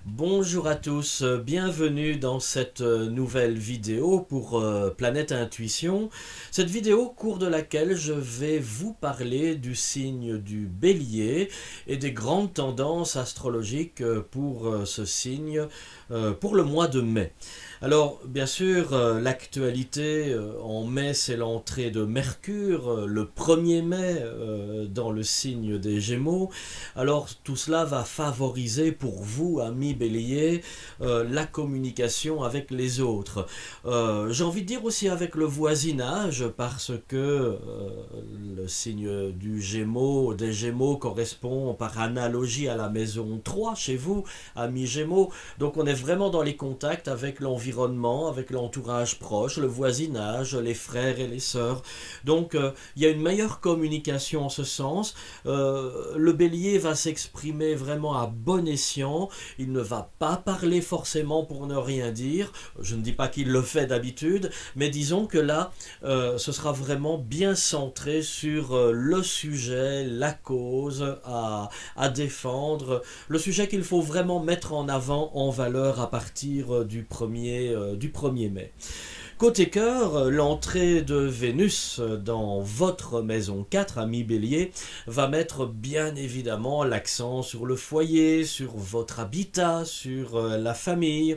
Bonjour à tous, bienvenue dans cette nouvelle vidéo pour Planète Intuition. Cette vidéo au cours de laquelle je vais vous parler du signe du Bélier et des grandes tendances astrologiques pour ce signe pour le mois de mai. Alors, bien sûr, l'actualité en mai, c'est l'entrée de Mercure, le 1er mai, dans le signe des Gémeaux. Alors, tout cela va favoriser pour vous, amis Bélier, la communication avec les autres. J'ai envie de dire aussi avec le voisinage, parce que le signe du Gémeaux, des Gémeaux correspond par analogie à la maison 3 chez vous, amis Gémeaux. Donc, on est vraiment dans les contacts avec l'environnement, avec l'entourage proche, le voisinage, les frères et les sœurs. Donc il y a une meilleure communication en ce sens. Le Bélier va s'exprimer vraiment à bon escient. Il ne va pas parler forcément pour ne rien dire. Je ne dis pas qu'il le fait d'habitude, mais disons que là, ce sera vraiment bien centré sur le sujet, la cause à défendre, le sujet qu'il faut vraiment mettre en avant, en valeur à partir du 1er mai. Côté cœur, l'entrée de Vénus dans votre maison 4, ami Bélier, va mettre bien évidemment l'accent sur le foyer, sur votre habitat, sur la famille.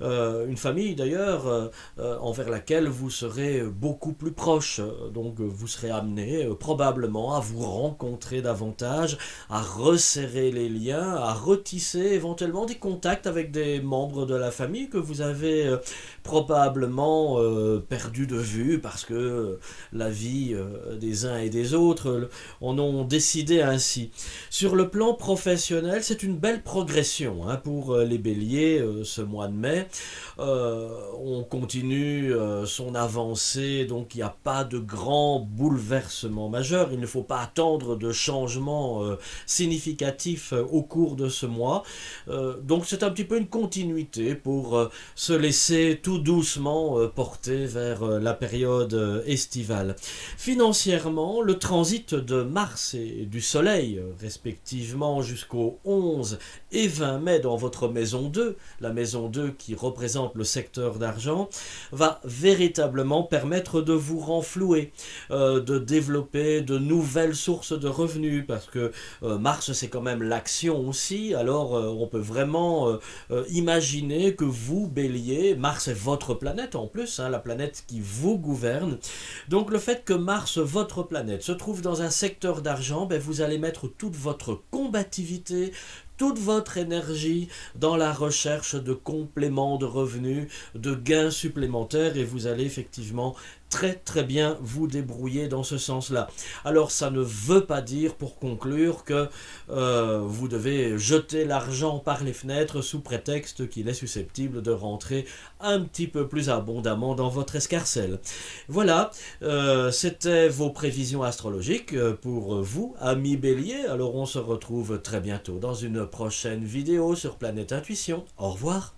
Une famille d'ailleurs envers laquelle vous serez beaucoup plus proche. Donc vous serez amené probablement à vous rencontrer davantage, à resserrer les liens, à retisser éventuellement des contacts avec des membres de la famille que vous avez probablement perdu de vue parce que la vie des uns et des autres en ont décidé ainsi. Sur le plan professionnel, c'est une belle progression pour les béliers ce mois de mai. On continue son avancée, donc il n'y a pas de grand bouleversement majeur. Il ne faut pas attendre de changements significatifs au cours de ce mois. Donc c'est un petit peu une continuité pour se laisser tout doucement porter vers la période estivale. Financièrement, le transit de Mars et du Soleil, respectivement jusqu'au 11 et 20 mai dans votre maison 2, la maison 2 qui représente le secteur d'argent, va véritablement permettre de vous renflouer, de développer de nouvelles sources de revenus, parce que Mars c'est quand même l'action aussi, alors on peut vraiment imaginer que vous, Bélier, Mars est votre planète en plus, la planète qui vous gouverne. Donc le fait que Mars, votre planète, se trouve dans un secteur d'argent, vous allez mettre toute votre combativité, toute votre énergie dans la recherche de compléments de revenus, de gains supplémentaires, et vous allez effectivement très bien vous débrouiller dans ce sens-là. Alors ça ne veut pas dire, pour conclure, que vous devez jeter l'argent par les fenêtres sous prétexte qu'il est susceptible de rentrer un petit peu plus abondamment dans votre escarcelle. Voilà, c'était vos prévisions astrologiques pour vous, amis Bélier. Alors on se retrouve très bientôt dans une prochaine vidéo sur Planète Intuition. Au revoir.